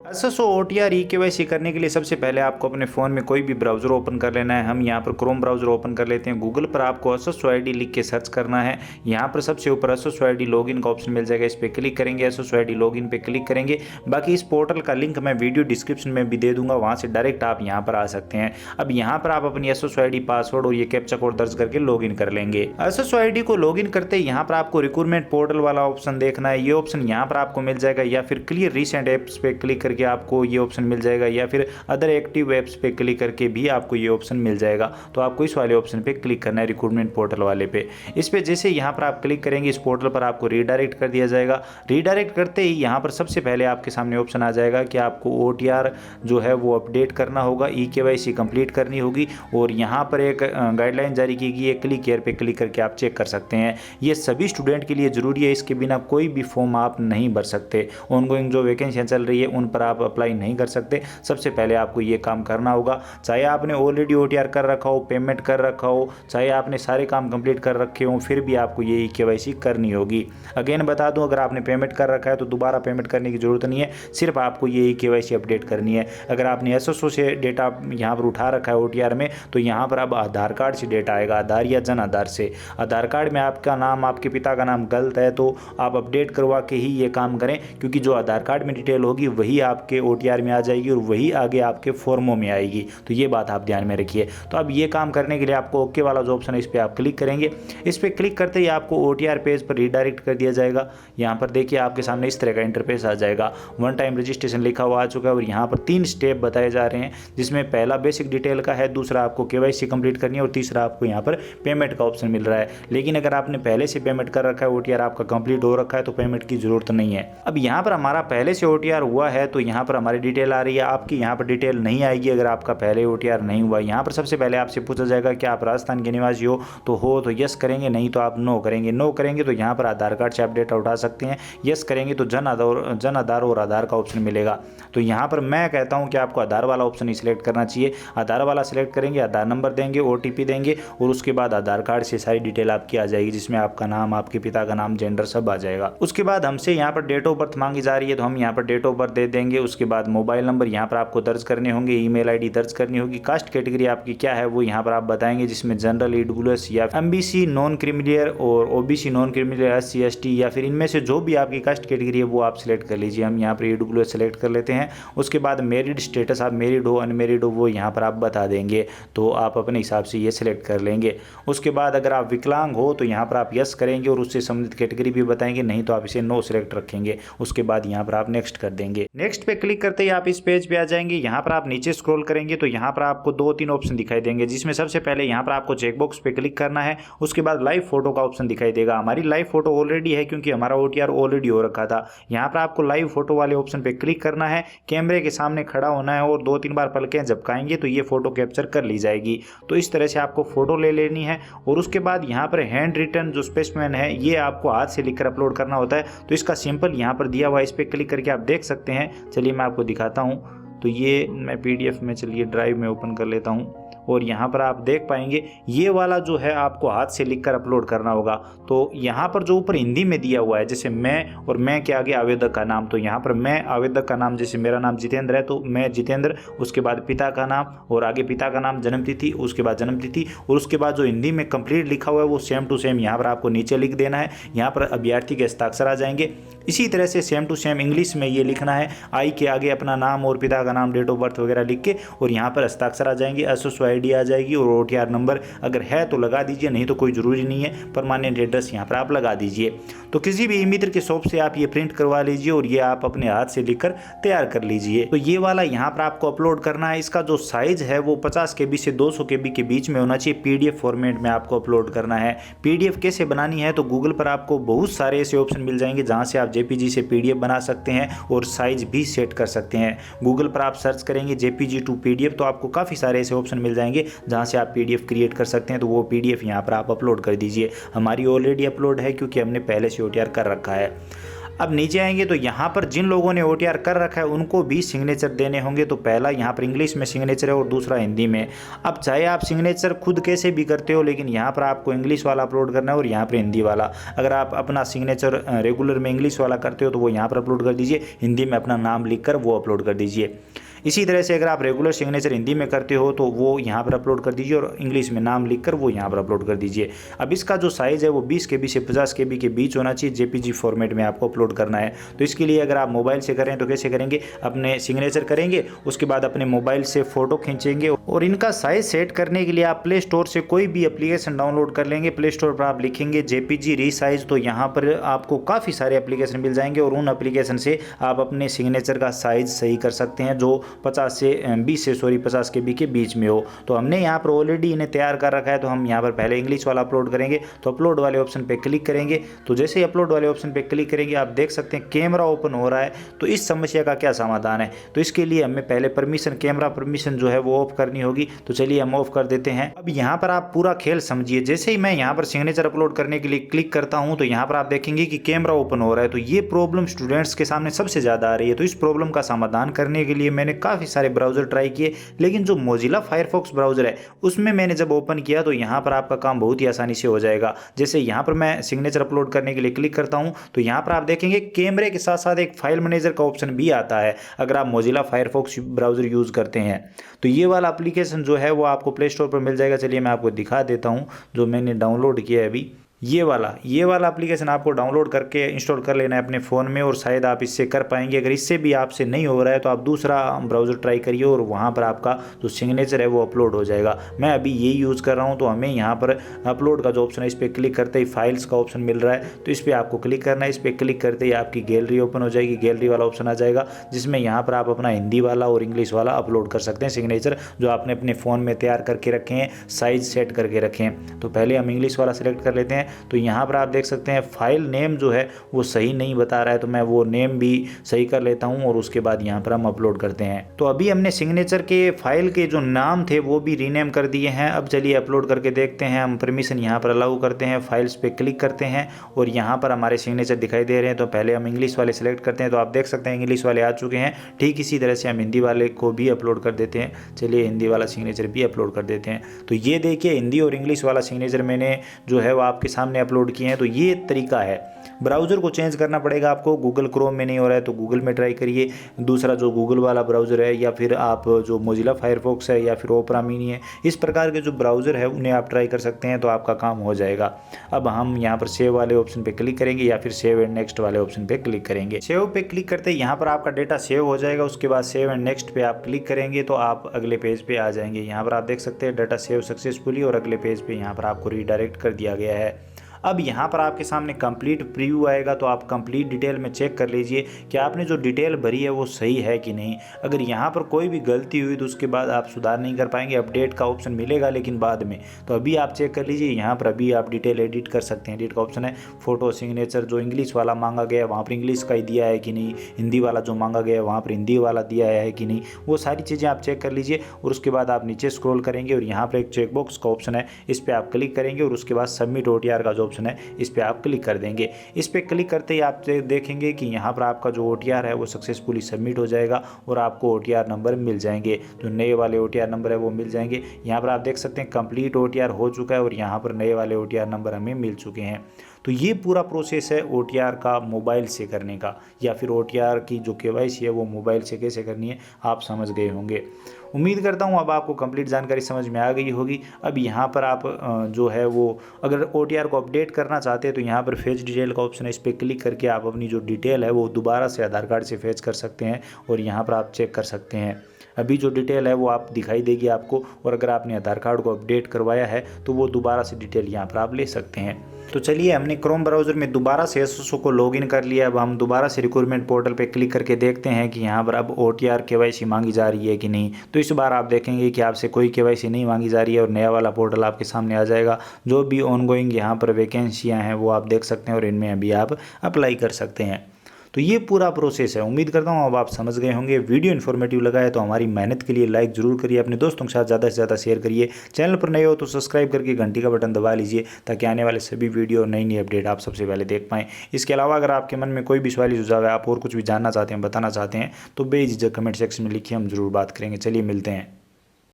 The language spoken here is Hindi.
एसएसओ ओटीआर ई केवाईसी करने के लिए सबसे पहले आपको अपने फ़ोन में कोई भी ब्राउज़र ओपन कर लेना है। हम यहाँ पर क्रोम ब्राउज़र ओपन कर लेते हैं। गूगल पर आपको एसएसओ आईडी लिख के सर्च करना है। यहाँ पर सबसे ऊपर एसएसओ आईडी लॉगिन का ऑप्शन मिल जाएगा, इस पर क्लिक करेंगे। एसएसओ आईडी लॉगिन पे क्लिक करेंगे। बाकी इस पोर्टल का लिंक मैं वीडियो डिस्क्रिप्शन में भी दे दूंगा, वहाँ से डायरेक्ट आप यहाँ पर आ सकते हैं। अब यहाँ पर आप अपनी एसएसओ आईडी, पासवर्ड और ये कैप्चा कोड दर्ज करके लॉगिन कर लेंगे। एसएसओ आईडी को लॉगिन करते ही यहाँ पर आपको रिक्रूटमेंट पोर्टल वाला ऑप्शन देखना है। ये ऑप्शन यहाँ पर आपको मिल जाएगा, या फिर क्लियर रिसेंट एप्स पे क्लिक करके आपको ये ऑप्शन मिल जाएगा, या फिर अदर एक्टिव एप्स पे क्लिक करके भी आपको ये ऑप्शन मिल जाएगा। तो आपको इस वाले ऑप्शन पे क्लिक करना है, रिक्रूटमेंट पोर्टल वाले पे। इस पे जैसे यहाँ पर आप क्लिक करेंगे, इस पोर्टल पर आपको रीडायरेक्ट कर दिया जाएगा। रीडायरेक्ट करते ही यहाँ पर सबसे पहले आपके सामने ऑप्शन आ जाएगा कि आपको ओटीआर जो है वो अपडेट करना होगा, ई केवाईसी कंप्लीट करनी होगी, और यहाँ पर एक गाइडलाइन जारी की गई है, क्लिक हियर पे क्लिक करके आप चेक कर सकते हैं। ये सभी स्टूडेंट के लिए ज़रूरी है, इसके बिना कोई भी फॉर्म आप नहीं भर सकते। ऑनगोइंग जो वैकेंसियाँ चल रही है उन पर आप अप्लाई नहीं कर सकते। सबसे पहले आपको ये काम करना होगा, चाहे आपने ऑलरेडी ओटीआर कर रखा हो, पेमेंट कर रखा हो, चाहे आपने सारे काम कंप्लीट कर रखे हो, फिर भी आपको ये केवाईसी करनी होगी। अगेन बता दूं, अगर आपने पेमेंट कर रखा है तो दोबारा पेमेंट करने की जरूरत नहीं है, सिर्फ आपको ये केवाईसी अपडेट करनी है। अगर आपने एसएसओ से डेटा यहाँ पर उठा रखा है ओटीआर में, तो यहाँ पर अब आधार कार्ड से डेटा आएगा, आधार या जन आधार से। आधार कार्ड में आपका नाम, आपके पिता का नाम गलत है तो आप अपडेट करवा के ही ये काम करें, क्योंकि जो आधार कार्ड में डिटेल होगी वही आपके ओटीआर में आ जाएगी और वही आगे आपके फॉर्मों में आएगी। तो ये बात आप ध्यान में रखिए। तो अब ये काम करने के लिए आपको ओके वाला जो ऑप्शन है इस पर आप क्लिक करेंगे। इस पर क्लिक करते ही आपको ओटीआर पेज पर रीडायरेक्ट कर दिया जाएगा। यहाँ पर देखिए आपके सामने इस तरह का इंटरफेस आ जाएगा। वन टाइम रजिस्ट्रेशन लिखा हुआ आ चुका है और यहाँ पर 3 स्टेप बताए जा रहे हैं, जिसमें पहला बेसिक डिटेल का है, दूसरा आपको केवाईसी कंप्लीट करनी है और तीसरा आपको यहाँ पर पेमेंट का ऑप्शन मिल रहा है। लेकिन अगर आपने पहले से पेमेंट कर रखा है, ओटीआर आपका कंप्लीट हो रखा है, तो पेमेंट की जरूरत नहीं है। अब यहाँ पर हमारा पहले से ओटीआर हुआ है तो यहाँ पर हमारी डिटेल आ रही है, आपकी यहाँ पर डिटेल नहीं आएगी अगर आपका पहले ओटीआर नहीं हुआ। यहाँ पर सबसे पहले आपसे पूछा जाएगा कि आप राजस्थान के निवासी हो तो यस करेंगे, नहीं तो आप नो करेंगे। नो करेंगे तो यहाँ पर आधार कार्ड से आप डेटा उठा सकते हैं, यस करेंगे तो जन आधार और आधार का ऑप्शन मिलेगा। तो यहाँ पर मैं कहता हूँ कि आपको आधार वाला ऑप्शन ही सिलेक्ट करना चाहिए। आधार वाला सिलेक्ट करेंगे, आधार नंबर देंगे, ओटीपी देंगे और उसके बाद आधार कार्ड से सारी डिटेल आपकी आ जाएगी, जिसमें आपका नाम, आपके पिता का नाम, जेंडर सब आ जाएगा। उसके बाद हमसे यहाँ पर डेट ऑफ बर्थ मांगी जा रही है तो हम यहाँ पर डेट ऑफ बर्थ दे देंगे। उसके बाद मोबाइल नंबर यहाँ पर आपको दर्ज करने होंगे, ईमेल आईडी दर्ज करनी होगी। कास्ट कैटेगरी आपकी क्या है वो यहाँ पर आप बताएंगे, जिसमें जनरल, ईडब्ल्यूएस या एमबीसी नॉन क्रिमिलियर और OBC non creamy layer, SC ST या फिर इनमें से जो भी आपकी कास्ट कैटेगरी है वो आप सिलेक्ट कर लीजिए। हम यहाँ पर ईडब्ल्यूएस सेलेक्ट कर लेते हैं। उसके बाद मैरिड स्टेटस, आप मैरिड हो अनमैरिड हो वो यहाँ पर आप बता देंगे, तो आप अपने हिसाब से ये सिलेक्ट कर लेंगे। उसके बाद अगर आप विकलांग हो तो यहाँ पर आप यस करेंगे और उससे संबंधित कैटेगरी भी बताएंगे, नहीं तो आप इसे नो सिलेक्ट रखेंगे। उसके बाद यहाँ पर आप नेक्स्ट कर देंगे। नेक्स्ट पे क्लिक करते ही आप इस पेज पे आ जाएंगे। यहाँ पर आप नीचे स्क्रॉल करेंगे तो यहाँ पर आपको 2-3 ऑप्शन दिखाई देंगे, जिसमें सबसे पहले यहाँ पर आपको चेकबॉक्स पे क्लिक करना है। उसके बाद लाइव फोटो का ऑप्शन दिखाई देगा। हमारी लाइव फोटो ऑलरेडी है क्योंकि हमारा ओटीआर ऑलरेडी हो रखा था। यहाँ पर आपको लाइव फोटो वाले ऑप्शन पे क्लिक करना है, कैमरे के सामने खड़ा होना है और 2-3 बार पलकें झपकाएंगे तो ये फोटो कैप्चर कर ली जाएगी। तो इस तरह से आपको फोटो ले लेनी है। और उसके बाद यहाँ पर हैंड रिटन जो स्पेसिमेन है ये आपको हाथ से लिखकर अपलोड करना होता है। तो इसका सिंपल यहाँ पर दिया हुआ है, इस पर क्लिक करके आप देख सकते हैं। चलिए मैं आपको दिखाता हूँ। तो ये मैं पीडीएफ में, चलिए ड्राइव में ओपन कर लेता हूँ और यहाँ पर आप देख पाएंगे ये वाला जो है आपको हाथ से लिखकर अपलोड करना होगा। तो यहाँ पर जो ऊपर हिंदी में दिया हुआ है, जैसे मैं और मैं के आगे आवेदक का नाम, तो यहाँ पर मैं आवेदक का नाम, जैसे मेरा नाम जितेंद्र है तो मैं जितेंद्र, उसके बाद पिता का नाम और आगे पिता का नाम, जन्मतिथि, उसके बाद जन्मतिथि और उसके बाद जो हिंदी में कंप्लीट लिखा हुआ है वो सेम टू सेम यहाँ पर आपको नीचे लिख देना है। यहाँ पर अभ्यर्थी के हस्ताक्षर आ जाएंगे। इसी तरह से सेम टू सेम इंग्लिश में ये लिखना है, आई के आगे अपना नाम और पिता का नाम, डेट ऑफ बर्थ वगैरह लिख के, और यहाँ पर हस्ताक्षर आ जाएंगे, एसएसओ आईडी आ जाएगी और ओटीआर नंबर अगर है तो लगा दीजिए, नहीं तो कोई ज़रूरी नहीं है। परमानेंट एड्रेस यहाँ पर आप लगा दीजिए। तो किसी भी ई मित्र के शॉप से आप ये प्रिंट करवा लीजिए और ये आप अपने हाथ से लिखकर तैयार कर लीजिए। तो ये वाला यहाँ पर आपको अपलोड करना है। इसका जो साइज है वो 50 KB से 200 KB के बीच में होना चाहिए। पीडीएफ फॉर्मेट में आपको अपलोड करना है। पीडीएफ कैसे बनानी है तो गूगल पर आपको बहुत सारे ऐसे ऑप्शन मिल जाएंगे जहाँ से आप जेपीजी से पीडीएफ बना सकते हैं और साइज भी सेट कर सकते हैं। गूगल पर आप सर्च करेंगे जेपीजी टू पीडीएफ तो आपको काफ़ी सारे ऐसे ऑप्शन मिल जाएंगे जहाँ से आप पीडीएफ क्रिएट कर सकते हैं। तो वो पीडीएफ यहाँ पर आप अपलोड कर दीजिए। हमारी ऑलरेडी अपलोड है क्योंकि हमने पहले से ओटीआर कर रखा है। अब नीचे आएंगे तो यहाँ पर जिन लोगों ने OTR कर रखा है उनको भी सिग्नेचर देने होंगे। तो पहला यहाँ पर इंग्लिश में सिग्नेचर है और दूसरा हिंदी में। अब चाहे आप सिग्नेचर खुद कैसे भी करते हो, लेकिन यहाँ पर आपको इंग्लिश वाला अपलोड करना है और यहाँ पर हिंदी वाला। अगर आप अपना सिग्नेचर रेगुलर में इंग्लिश वाला करते हो तो वो यहाँ पर अपलोड कर दीजिए, हिंदी में अपना नाम लिखकर वो अपलोड कर दीजिए। इसी तरह से अगर आप रेगुलर सिग्नेचर हिंदी में करते हो तो वो यहाँ पर अपलोड कर दीजिए और इंग्लिश में नाम लिखकर वो यहाँ पर अपलोड कर दीजिए। अब इसका जो साइज़ है वो 20 KB से 50 KB के बीच होना चाहिए। JPG फॉर्मेट में आपको अपलोड करना है। तो इसके लिए अगर आप मोबाइल से करें तो कैसे करेंगे, अपने सिग्नेचर करेंगे, उसके बाद अपने मोबाइल से फ़ोटो खींचेंगे और इनका साइज़ सेट करने के लिए आप प्ले स्टोर से कोई भी एप्लीकेशन डाउनलोड कर लेंगे। प्ले स्टोर पर आप लिखेंगे JPG रीसाइज, तो यहाँ पर आपको काफ़ी सारे एप्लीकेशन मिल जाएंगे और उन एप्लीकेशन से आप अपने सिग्नेचर का साइज़ सही कर सकते हैं जो 50 KB के बीच में हो। तो हमने यहाँ पर ऑलरेडी इन्हें तैयार कर रखा है। तो हम यहाँ पर पहले इंग्लिश वाला अपलोड करेंगे। तो अपलोड वाले ऑप्शन पे क्लिक करेंगे। तो जैसे ही अपलोड वाले ऑप्शन पे क्लिक करेंगे आप देख सकते हैं कैमरा ओपन हो रहा है। तो इस समस्या का क्या समाधान है, तो इसके लिए हमें पहले परमिशन, कैमरा परमिशन जो है वो ऑफ करनी होगी। तो चलिए हम ऑफ कर देते हैं। अब यहाँ पर आप पूरा खेल समझिए। जैसे ही मैं यहाँ पर सिग्नेचर अपलोड करने के लिए क्लिक करता हूँ तो यहाँ पर आप देखेंगे कि कैमरा ओपन हो रहा है। तो ये प्रॉब्लम स्टूडेंट्स के सामने सबसे ज़्यादा आ रही है। तो इस प्रॉब्लम का समाधान करने के लिए मैंने काफ़ी सारे ब्राउज़र ट्राई किए, लेकिन जो मोजिला फायरफॉक्स ब्राउज़र है उसमें मैंने जब ओपन किया तो यहाँ पर आपका काम बहुत ही आसानी से हो जाएगा। जैसे यहाँ पर मैं सिग्नेचर अपलोड करने के लिए क्लिक करता हूँ तो यहाँ पर आप देखेंगे कैमरे के साथ साथ एक फाइल मैनेजर का ऑप्शन भी आता है अगर आप मोजिला फायरफॉक्स ब्राउज़र यूज़ करते हैं। तो ये वाला एप्लीकेशन जो है वो आपको प्ले स्टोर पर मिल जाएगा। चलिए मैं आपको दिखा देता हूँ जो मैंने डाउनलोड किया है अभी। ये वाला एप्लीकेशन आपको डाउनलोड करके इंस्टॉल कर लेना है अपने फ़ोन में और शायद आप इससे कर पाएंगे। अगर इससे भी आपसे नहीं हो रहा है तो आप दूसरा ब्राउज़र ट्राई करिए और वहाँ पर आपका जो सिग्नेचर है वो अपलोड हो जाएगा। मैं अभी ये यूज़ कर रहा हूँ। तो हमें यहाँ पर अपलोड का जो ऑप्शन है इस पर क्लिक करते ही फाइल्स का ऑप्शन मिल रहा है। तो इस पर आपको क्लिक करना है। इस पर क्लिक करते ही आपकी गैलरी ओपन हो जाएगी। गैलरी वाला ऑप्शन आ जाएगा जिसमें यहाँ पर आप अपना हिंदी वाला और इंग्लिश वाला अपलोड कर सकते हैं सिग्नेचर जो आपने अपने फ़ोन में तैयार करके रखे हैं, साइज़ सेट करके रखे हैं। तो पहले हम इंग्लिश वाला सिलेक्ट कर लेते हैं। तो यहाँ पर आप देख सकते हैं फाइल नेम जो है वो सही नहीं बता रहा है। तो मैं वो नेम भी सही कर लेता हूँ और उसके बाद यहाँ पर हम अपलोड करते हैं। तो अभी हमने सिग्नेचर के फाइल के जो नाम थे वो भी रीनेम कर दिए हैं। अब चलिए अपलोड करके देखते हैं। हम परमिशन यहाँ पर अलाउ करते हैं, फाइल्स पे क्लिक करते हैं और यहाँ पर हमारे सिग्नेचर दिखाई दे रहे हैं। तो पहले हम इंग्लिश वाले सिलेक्ट करते हैं। तो आप देख सकते हैं इंग्लिश वाले आ चुके हैं। ठीक इसी तरह से हम हिंदी वाले को भी अपलोड कर देते हैं। चलिए हिंदी वाला सिग्नेचर भी अपलोड कर देते हैं। तो ये देखिए हिंदी और इंग्लिश वाला सिग्नेचर मैंने जो है वो आपके सामने अपलोड किए हैं। तो ये तरीका है। ब्राउज़र को चेंज करना पड़ेगा आपको। गूगल क्रोम में नहीं हो रहा है तो गूगल में ट्राई करिए, दूसरा जो गूगल वाला ब्राउज़र है, या फिर आप जो मोजिला फायरफॉक्स है या फिर ओपरा मिनी है, इस प्रकार के जो ब्राउज़र है उन्हें आप ट्राई कर सकते हैं। तो आपका काम हो जाएगा। अब हम यहाँ पर सेव वाले ऑप्शन पे क्लिक करेंगे या फिर सेव एंड नेक्स्ट वाले ऑप्शन पे क्लिक करेंगे। सेव पे क्लिक करते ही यहाँ पर आपका डेटा सेव हो जाएगा। उसके बाद सेव एंड नेक्स्ट पे आप क्लिक करेंगे तो आप अगले पेज पे आ जाएंगे। यहाँ पर आप देख सकते हैं डाटा सेव सक्सेसफुली और अगले पेज पे यहाँ पर आपको रीडायरेक्ट कर दिया गया है। अब यहाँ पर आपके सामने कंप्लीट प्रीव्यू आएगा। तो आप कंप्लीट डिटेल में चेक कर लीजिए कि आपने जो डिटेल भरी है वो सही है कि नहीं। अगर यहाँ पर कोई भी गलती हुई तो उसके बाद आप सुधार नहीं कर पाएंगे। अपडेट का ऑप्शन मिलेगा लेकिन बाद में। तो अभी आप चेक कर लीजिए। यहाँ पर अभी आप डिटेल एडिट कर सकते हैं। एडिट का ऑप्शन है। फोटो सिग्नेचर जो इंग्लिश वाला मांगा गया है वहाँ पर इंग्लिश का ही दिया है कि नहीं, हिंदी वाला जो मांगा गया है वहाँ पर हिंदी वाला दिया है कि नहीं, वो सारी चीज़ें आप चेक कर लीजिए। और उसके बाद आप नीचे स्क्रॉल करेंगे और यहाँ पर एक चेकबॉक्स का ऑप्शन है, इस पर आप क्लिक करेंगे और उसके बाद सबमिट OTR का जो ऑप्शन है इस पर आप क्लिक कर देंगे। इस पर क्लिक करते ही आप देखेंगे कि यहाँ पर आपका जो OTR है वो सक्सेसफुली सबमिट हो जाएगा और आपको OTR नंबर मिल जाएंगे। जो नए वाले OTR नंबर है वो मिल जाएंगे। यहाँ पर आप देख सकते हैं कंप्लीट OTR हो चुका है और यहाँ पर नए वाले OTR नंबर हमें मिल चुके हैं। तो ये पूरा प्रोसेस है OTR का मोबाइल से करने का, या फिर OTR की जो KYC है वो मोबाइल से कैसे करनी है आप समझ गए होंगे। उम्मीद करता हूँ अब आपको कंप्लीट जानकारी समझ में आ गई होगी। अब यहाँ पर आप जो है वो अगर OTR को अपडेट करना चाहते हैं तो यहाँ पर फेच डिटेल का ऑप्शन है, इस पर क्लिक करके आप अपनी जो डिटेल है वो दोबारा से आधार कार्ड से फेच कर सकते हैं और यहाँ पर आप चेक कर सकते हैं। अभी जो डिटेल है वो आप दिखाई देगी आपको, और अगर आपने आधार कार्ड को अपडेट करवाया है तो वो दोबारा से डिटेल यहाँ पर आप ले सकते हैं। तो चलिए हमने क्रोम ब्राउज़र में दोबारा से SSO को लॉगिन कर लिया। अब हम दोबारा से रिक्रूटमेंट पोर्टल पे क्लिक करके देखते हैं कि यहाँ पर अब OTR KYC मांगी जा रही है कि नहीं। तो इस बार आप देखेंगे कि आपसे कोई KYC नहीं मांगी जा रही है और नया वाला पोर्टल आपके सामने आ जाएगा। जो भी ऑनगोइंग यहाँ पर वैकेंसियाँ हैं वो आप देख सकते हैं और इनमें अभी आप अप्लाई कर सकते हैं। तो ये पूरा प्रोसेस है। उम्मीद करता हूँ अब आप समझ गए होंगे। वीडियो इन्फॉर्मेटिव लगा है तो हमारी मेहनत के लिए लाइक जरूर करिए, अपने दोस्तों के साथ ज़्यादा से ज़्यादा शेयर करिए। चैनल पर नए हो तो सब्सक्राइब करके घंटी का बटन दबा लीजिए ताकि आने वाले सभी वीडियो नई नई अपडेट आप सबसे पहले देख पाएँ। इसके अलावा अगर आपके मन में कोई भी सवाल सुझाव है, आप और कुछ भी जानना चाहते हैं, बताना चाहते हैं, तो बेझिझक कमेंट सेक्शन में लिखिए, हम जरूर बात करेंगे। चलिए मिलते हैं।